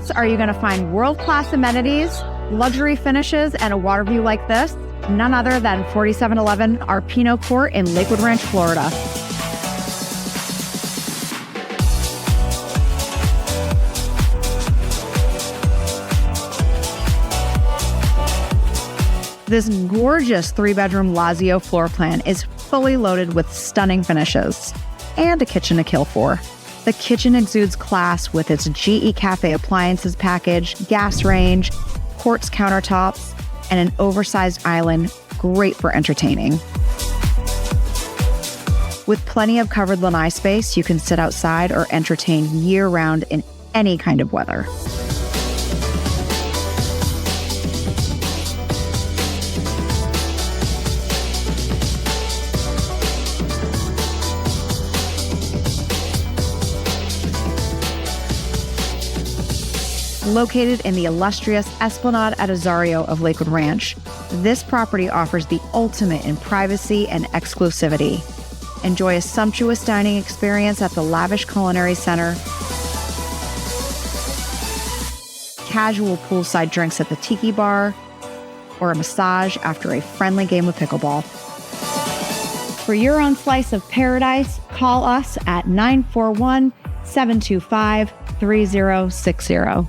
Quartz are you going to find world-class amenities, luxury finishes, and a water view like this? None other than 4711 Arpino Court in Lakewood Ranch, Florida. This gorgeous 3-bedroom Lazio floor plan is fully loaded with stunning finishes and a kitchen to kill for. The kitchen exudes class with its GE Café appliances package, gas range, quartz countertops, and an oversized island, great for entertaining. With plenty of covered lanai space, you can sit outside or entertain year-round in any kind of weather. Located in the illustrious Esplanade at Azario of Lakewood Ranch, this property offers the ultimate in privacy and exclusivity. Enjoy a sumptuous dining experience at the lavish culinary center, casual poolside drinks at the tiki bar, or a massage after a friendly game of pickleball. For your own slice of paradise, call us at 941-725-3060.